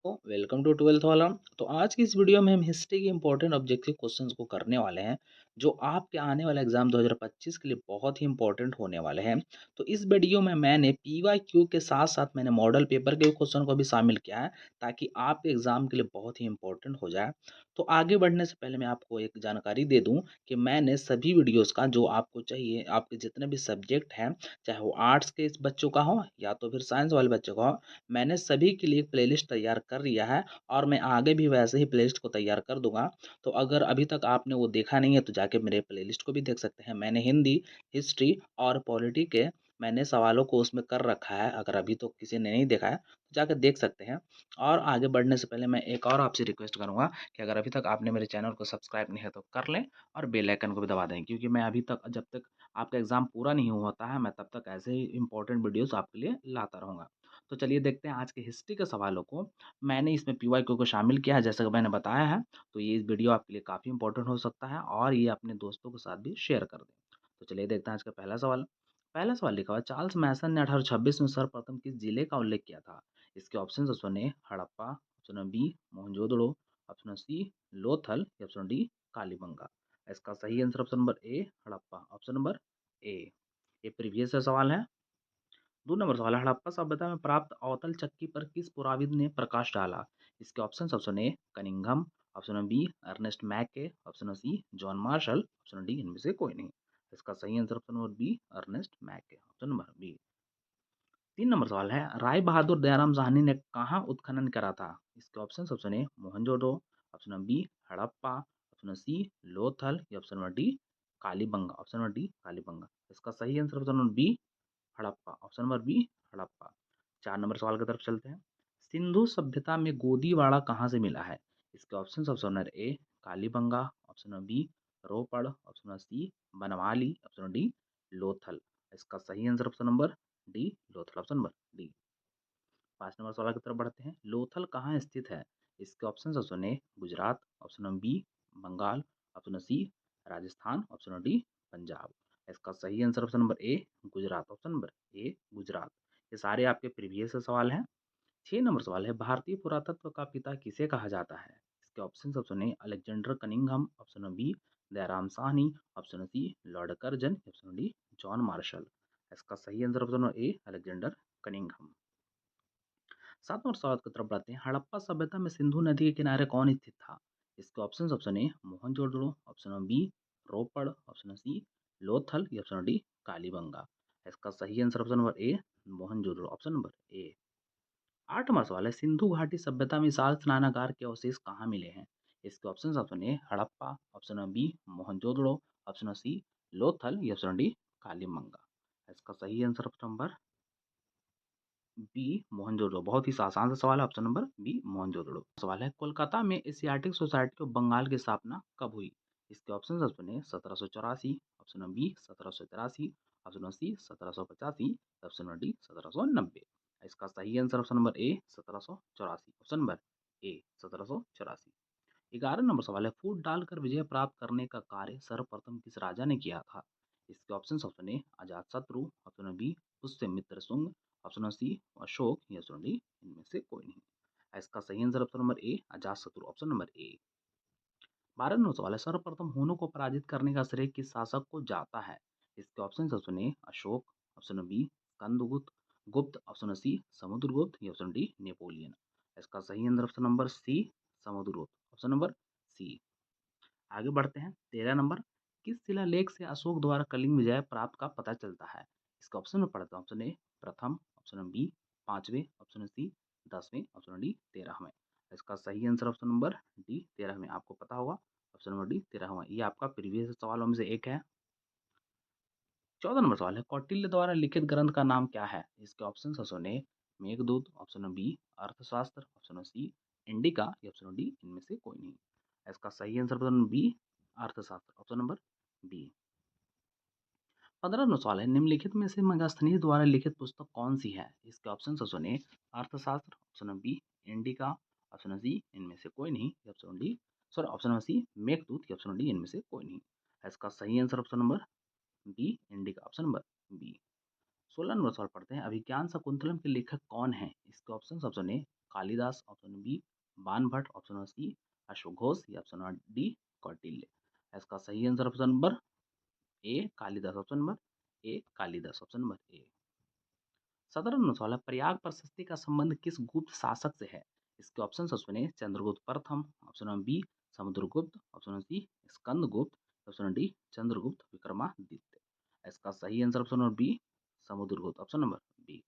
Welcome to twelfth वाला। तो आज की इस वीडियो में हम हिस्ट्री के इंपॉर्टेंट ऑब्जेक्टिव क्वेश्चंस को करने वाले हैं जो आपके आने वाले एग्जाम 2025 के लिए बहुत ही इंपॉर्टेंट होने वाले हैं। तो इस वीडियो में मैंने पीवाईक्यू के साथ साथ मैंने मॉडल पेपर के क्वेश्चन को भी शामिल किया है ताकि आपके एग्जाम के लिए बहुत ही इंपॉर्टेंट हो जाए। तो आगे बढ़ने से पहले मैं आपको एक जानकारी दे दूं कि मैंने सभी वीडियोज़ का जो आपको चाहिए आपके जितने भी सब्जेक्ट हैं, चाहे वो आर्ट्स के बच्चों का हो या तो फिर साइंस वाले बच्चों का हो, मैंने सभी के लिए एक प्लेलिस्ट तैयार कर लिया है और मैं आगे भी वैसे ही प्लेलिस्ट को तैयार कर दूँगा। तो अगर अभी तक आपने वो देखा नहीं है तो जाके मेरे प्लेलिस्ट को भी देख सकते हैं। मैंने हिंदी, हिस्ट्री और पॉलिटी के मैंने सवालों को उसमें कर रखा है। अगर अभी तो किसी ने नहीं देखा है तो जाकर देख सकते हैं। और आगे बढ़ने से पहले मैं एक और आपसे रिक्वेस्ट करूँगा कि अगर अभी तक आपने मेरे चैनल को सब्सक्राइब नहीं है तो कर लें और बेल आइकन को भी दबा दें, क्योंकि मैं अभी तक जब तक आपका एग्ज़ाम पूरा नहीं होता है मैं तब तक ऐसे ही इंपॉर्टेंट वीडियोज़ आपके लिए लाता रहूँगा। तो चलिए देखते हैं आज के हिस्ट्री के सवालों को। मैंने इसमें पीवाईक्यू को शामिल किया है जैसा कि मैंने बताया है। तो ये वीडियो आपके लिए काफ़ी इंपॉर्टेंट हो सकता है और ये अपने दोस्तों के साथ भी शेयर कर दें। तो चलिए देखते हैं आज का पहला सवाल। पहला सवाल लिखा हुआ है, चार्ल्स मैसन ने 1826 में सर्वप्रथम किस जिले का उल्लेख किया था? इसके option option A Harappa, option B Mohenjodaro, option C Lothal या ऑप्शन डी कालीबंगा। इसका सही answer option number A Harappa, option number A. ये प्रीवियस सवाल है। 2 नंबर सवाल है, हड़प्पा सभ्यता में प्राप्त अवतल चक्की पर किस पुराविद ने प्रकाश डाला? इसके option A Cunningham, option B Ernest Mackay, option C John Marshall, option D इनमें से कोई नहीं। इसका सही answer option number B Ernest Mackay, option number B. 3 नंबर सवाल है, राय बहादुर दयाराम साहनी ने कहाँ उत्खनन करा था? इसके option A Mohenjodaro, option B Harappa, option C Lothal या option number D Kalibanga, option number D Kalibangan. इसका सही answer option number B Harappa, option number B Harappa. 4 number सवाल की तरफ चलते हैं। सिंधु सभ्यता में गोदीवाड़ा कहाँ से मिला है? इसके option number A Kalibangan, option number B Ropar, option number C Banawali, option number D Lothal. इसका सही answer option number D Lothal, option number D. 5 नंबर सवाल की तरफ बढ़ते हैं। लोथल कहाँ स्थित है? इसके option A Gujarat, option number B Bengal, option C Rajasthan, option number D Punjab. इसका सही answer option number A Gujarat, option number A Gujarat. ये सारे आपके प्रीवियस सवाल हैं। 6 नंबर सवाल है, भारतीय पुरातत्व का पिता किसे कहा जाता है? इसके option A Alexander Cunningham, option B Dayaram Sahni, option C Lord Curzon, option D John Marshall. इसका सही answer option number A Alexander Cunningham. 7 नंबर सवाल की तरफ बढ़ते हैं। हड़प्पा सभ्यता में सिंधु नदी के किनारे कौन स्थित था? इसके option A Mohenjodaro, option B Ropar, option C Lothal या ऑप्शन डी कालीबंगा। इसका सही answer option number A Mohenjodaro, option number A. 8 नंबर सवाल है, सिंधु घाटी सभ्यता में विशाल स्नानागार के अवशेष कहाँ मिले हैं? इसके option A Harappa, option B Mohenjodaro, option C Lothal या ऑप्शन डी कालीबंगा। इसका सही answer option number B Mohenjodaro. बहुत ही आसान सा सवाल है, ऑप्शन नंबर बी मोहनजोदड़ो। सवाल है, कोलकाता में एशियाटिक सोसाइटी ऑफ बंगाल की स्थापना कब हुई? इसके option A 1784, option B 1783, option C 1785, option D 1790। इसका सही answer option number A 1784, option number A 1784। 11 नंबर सवाल है, फूट डालकर विजय प्राप्त करने का कार्य सर्वप्रथम किस राजा ने किया था? इसके option A Ajatashatru, option B Pushyamitra Shunga, option C Ashoka या ऑप्शन डी इनमें से कोई नहीं। इसका सही answer option number A Ajatashatru, option number A. 12 नंबर सवाल है, सर्वप्रथम हुनों को पराजित करने का श्रेय किस शासक को जाता है? इसके option A Ashoka, option B Skandagupta Gupta, option सी समुद्रगुप्त या ऑप्शन डी नेपोलियन। इसका सही answer option number C Samudragupta, option number C. आगे बढ़ते हैं। 13 नंबर, किस शिलालेख से अशोक द्वारा कलिंग विजय प्राप्त का पता चलता है? इसका ऑप्शन में पढ़ता हूँ। ऑप्शन ए प्रथम, ऑप्शन बी पांचवें, ऑप्शन सी 10वें, ऑप्शन डी 13वें। इसका सही आंसर ऑप्शन नंबर डी 13वें। आपको पता होगा ऑप्शन नंबर डी 13वां। ये आपका प्रीवियस सवालों में से एक है। 14 नंबर सवाल है, कौटिल्य द्वारा लिखित ग्रंथ का नाम क्या है? इसके option A Meghaduta, option B Arthashastra, option C Indica या ऑप्शन डी इनमें से कोई नहीं। इसका सही answer option B Arthashastra, option number B. 15 नंबर सवाल है, निम्नलिखित में से मेगास्थनीज द्वारा लिखित पुस्तक कौन सी है? इसके option A Arthashastra, option B Indica, option C इनमें से कोई नहीं, option D sorry option C Meghdoot या ऑप्शन डी इनमें से कोई नहीं। इसका सही answer option number B Indica, option number B. 16 नंबर सवाल पढ़ते हैं, अभिज्ञान शाकुंतलम के लेखक कौन है? इसके option A Kalidas, option B Banabhatta, option number C अश्वघोष या ऑप्शन नंबर डी कौटिल्य। इसका सही answer option number A Kalidas, option number A Kalidas, option number A. 17 number सवाल है, प्रयाग प्रशस्ति का संबंध किस गुप्त शासक से है? इसके ऑप्शन सुने, चंद्रगुप्त प्रथम, option number B Samudragupta, option number C Skandagupta, option number D Chandragupta Vikramaditya. इसका सही answer option number B Samudragupta, option number B.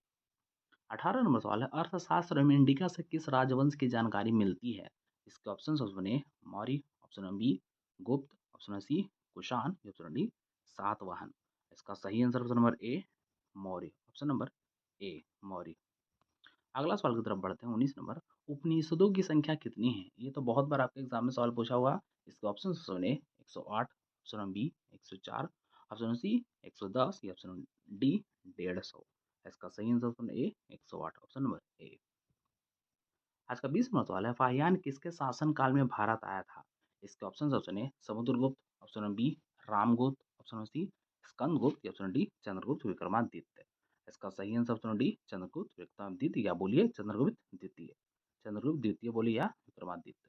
18 नंबर सवाल है, अर्थशास्त्र में इंडिका से किस राजवंश की जानकारी मिलती है? इसके ऑप्शन सुने, Maurya, option number B Gupta, option number C Kushan, option number D Satavahana. इसका सही answer option number A Maurya, option number A Maurya. अगला सवाल की तरफ बढ़ते हैं, 19 नंबर, उपनिषदों की संख्या कितनी है? ये तो बहुत बार आपके एग्जाम में सवाल पूछा हुआ। इसके ऑप्शन सुने, 108, option number B 104, option number C 110 या ऑप्शन नंबर डी 150। इसका सही answer option A 108, option number A. आज का 20वां सवाल है, फाहियान किसके शासन काल में भारत आया था? इसके ऑप्शन सुने, Samudragupta, option number B Ramgupta, option number C Skandagupta या option number D Chandragupta Vikramaditya. इसका सही answer option number D Chandragupta Vikramaditya, या बोलिए चंद्रगुप्त द्वितीय, चंद्रगुप्त द्वितीय बोलिए या विक्रमादित्य।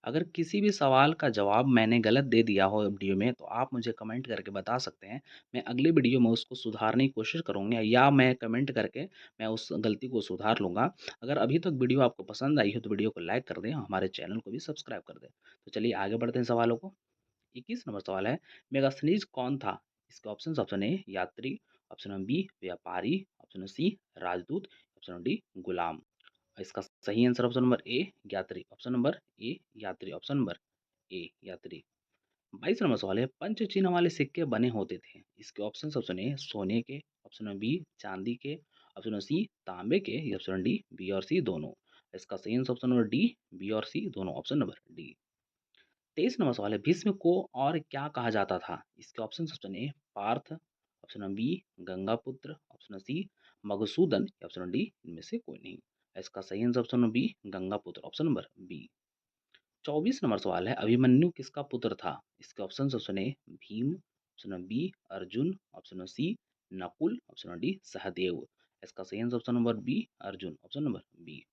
अगर किसी भी सवाल का जवाब मैंने गलत दे दिया हो वीडियो में, तो आप मुझे कमेंट करके बता सकते हैं। मैं अगली वीडियो में उसको सुधारने की कोशिश करूँगा, या मैं कमेंट करके मैं उस गलती को सुधार लूँगा। अगर अभी तक वीडियो आपको पसंद आई हो तो वीडियो को लाइक कर दें, हमारे चैनल को भी सब्सक्राइब कर दें। तो चलिए आगे बढ़ते हैं सवालों को। 21 नंबर सवाल है, मेगास्थनीज कौन था? इसके ऑप्शन ए यात्री, ऑप्शन नंबर बी व्यापारी, ऑप्शन नंबर सी राजदूत, ऑप्शन नंबर डी गुलाम। इसका सही आंसर ऑप्शन नंबर ए यात्री, ऑप्शन नंबर ए यात्री, ऑप्शन नंबर ए यात्री। 22 नंबर सवाल है, पंच चिन्ह वाले सिक्के बने होते थे। इसके ऑप्शन ए सोने के, ऑप्शन नंबर बी चांदी के, ऑप्शन नंबर सी तांबे के या ऑप्शन डी बी और सी दोनों। इसका सही answer option number D B और सी दोनों, ऑप्शन नंबर डी। 23 नंबर सवाल है, भीष्म को और क्या कहा जाता था? इसके option A Partha, option number B Gangaputra, option number C Madhusudan या ऑप्शन नंबर डी इनमें से कोई नहीं। इसका सही answer option number B Gangaputra, option number B. 24 number सवाल है, अभिमन्यु किसका पुत्र था? इसके option A Bhim, option number B Arjun, option number C Nakul, option number D Sahdev. इसका सही answer option number B Arjun, option number B.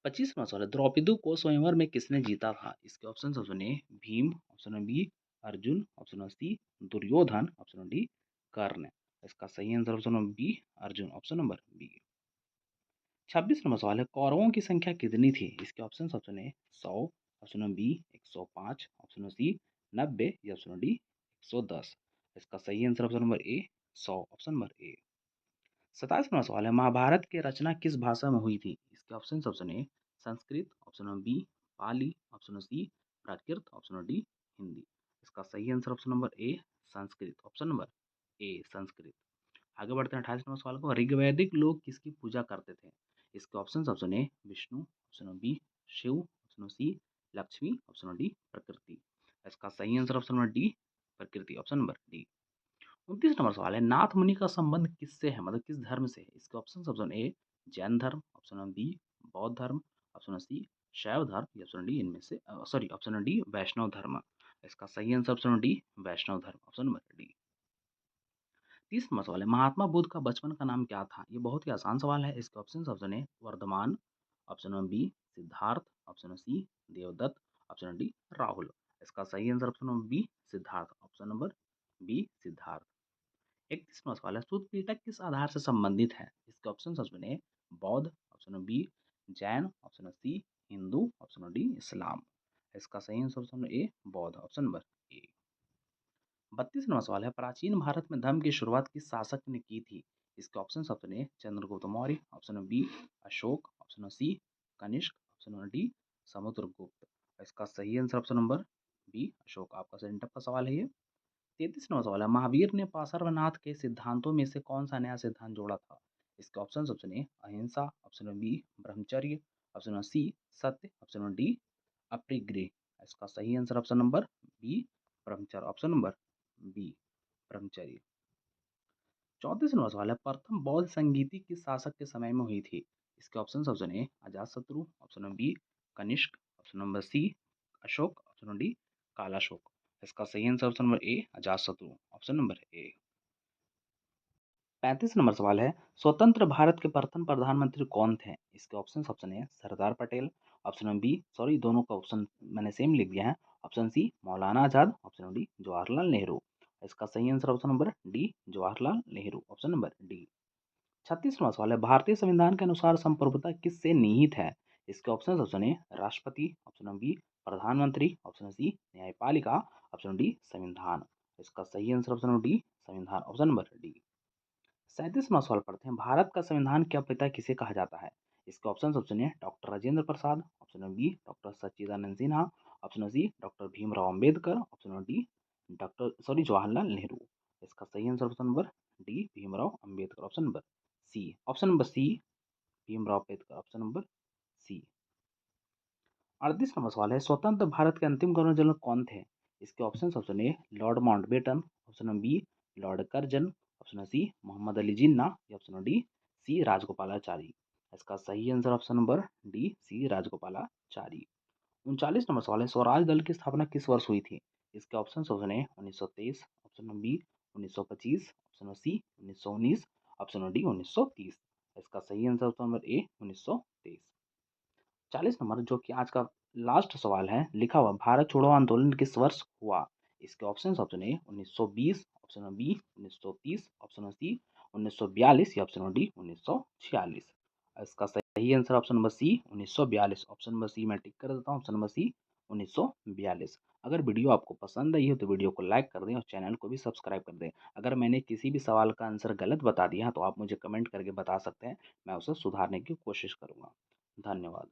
25वां सवाल है, द्रौपदी को स्वयंवर में किसने जीता था? इसके ऑप्शन सुने, Bhim, option number B Arjun, option number C Duryodhan, option number D Karna. इसका सही answer option number B Arjun, option number B. 26 number सवाल है, कौरवों की संख्या कितनी थी? इसके ऑप्शन सुने, 100, option number B 105, option number C 90 या ऑप्शन नंबर डी 110। इसका सही answer option number A 100, option number A. 27वां सवाल है, महाभारत की रचना किस भाषा में हुई थी? इसके ऑप्शन सुने, संस्कृत, ऑप्शन नंबर बी पाली, ऑप्शन नंबर सी प्राकृत, ऑप्शन नंबर डी हिंदी। इसका सही आंसर ऑप्शन नंबर ए संस्कृत, ऑप्शन नंबर ए संस्कृत। आगे बढ़ते हैं 28वें सवाल को, ऋग्वैदिक लोग किसकी पूजा करते थे? इसके ऑप्शन सुने, Vishnu, option number B Shiva, option number C Lakshmi, option number D प्रकृति। इसका सही आंसर ऑप्शन नंबर डी प्रकृति, ऑप्शन नंबर डी। 29 नंबर सवाल है, नाथ मुनि का संबंध किससे है, मतलब किस धर्म से है? इसके ऑप्शन ए जैन धर्म, ऑप्शन नंबर बी बौद्ध धर्म, ऑप्शन नंबर सी शैव धर्म या ऑप्शन डी इनमें से सॉरी ऑप्शन नंबर डी वैष्णव धर्म। इसका सही आंसर ऑप्शन नंबर डी वैष्णव धर्म, ऑप्शन नंबर डी। 30 नंबर सवाल है, महात्मा बुद्ध का बचपन का नाम क्या था? ये बहुत ही आसान सवाल है। इसके option A Vardhaman, option number B Siddharth, option number C Devdutt, option number D Rahul. इसका सही answer option number B Siddharth, option number B Siddharth. 31वां सवाल है, सूत पीटक किस आधार से संबंधित है? इसके ऑप्शन सुने, Bauddh, option number B Jain, option number C Hindu, option number D Islam. इसका सही आंसर ऑप्शन नंबर ए बौद्ध, ऑप्शन नंबर ए। 32वां सवाल है, प्राचीन भारत में धर्म की शुरुआत किस शासक ने की थी? इसके ऑप्शन सुने, Chandragupta Maurya, option number B Ashoka, option number C Kanishka, option number D Samudragupta. इसका सही answer option number B Ashoka. आपका सेंटर का सवाल है ये। 33वां सवाल है, महावीर ने पार्श्वनाथ के सिद्धांतों में से कौन सा नया सिद्धांत जोड़ा था? इसके ऑप्शन ए अहिंसा, ऑप्शन नंबर बी ब्रह्मचर्य, ऑप्शन नंबर सी सत्य, ऑप्शन नंबर डी अपरिग्रह। इसका सही आंसर ऑप्शन नंबर बी ब्रह्मचर्य, ऑप्शन नंबर बी ब्रह्मचर्य। 34वां सवाल है, प्रथम बौद्ध संगीति किस शासक के समय में हुई थी? इसके option A Ajatashatru, option number B Kanishka, option number C Ashoka, option number D Kalashoka. इसका सही answer option number A Ajatashatru, option number A. 35 नंबर सवाल है, स्वतंत्र भारत के प्रथम प्रधानमंत्री कौन थे? इसके option A Sardar Patel, option B sorry दोनों का ऑप्शन मैंने सेम लिख दिया है, option C Maulana Azad, option D Jawaharlal Nehru. इसका सही answer option number D Jawaharlal Nehru, option number D. 36वां सवाल है, भारतीय संविधान के अनुसार संप्रभुता किससे निहित है? इसके ऑप्शन ए राष्ट्रपति, ऑप्शन बी प्रधानमंत्री, ऑप्शन सी न्यायपालिका, ऑप्शन डी संविधान। इसका सही आंसर ऑप्शन नंबर डी संविधान, ऑप्शन नंबर डी। 37वां सवाल पढ़ते हैं, भारत का संविधान के पिता किसे कहा जाता है? इसके option A doctor Rajendra Prasad, option B doctor Sachchidananda Sinha, option C doctor Bhimrao Ambedkar, option D Jawaharlal Nehru. इसका सही answer option number D Bhimrao Ambedkar, option number C, option number C Bhimrao Ambedkar, option number C. 38 नंबर सवाल है, स्वतंत्र भारत के अंतिम गवर्नर जनरल कौन थे? इसके option A Lord Mountbatten, option B Lord Curzon, option C Mohammad Ali Jinnah, या ऑप्शन डी सी राजगोपालाचारी। इसका सही answer option number D C Rajagopalachari. 39 number सवाल है, स्वराज दल की स्थापना किस वर्ष हुई थी? इसके option A 1923, option B 1925, option C 1919, option D 1930। इसका सही आंसर ऑप्शन नंबर ए 1923। 40 नंबर जो कि आज का लास्ट सवाल है, लिखा हुआ भारत छोड़ो आंदोलन किस वर्ष हुआ? इसके option A 1920, option B 1930, option C 1942, या ऑप्शन डी 1946। इसका सही answer option number C 1942, option number C मैं टिक कर देता हूँ, ऑप्शन नंबर सी 1942। अगर वीडियो आपको पसंद आई हो तो वीडियो को लाइक कर दें और चैनल को भी सब्सक्राइब कर दें। अगर मैंने किसी भी सवाल का आंसर गलत बता दिया तो आप मुझे कमेंट करके बता सकते हैं, मैं उसे सुधारने की कोशिश करूँगा। धन्यवाद।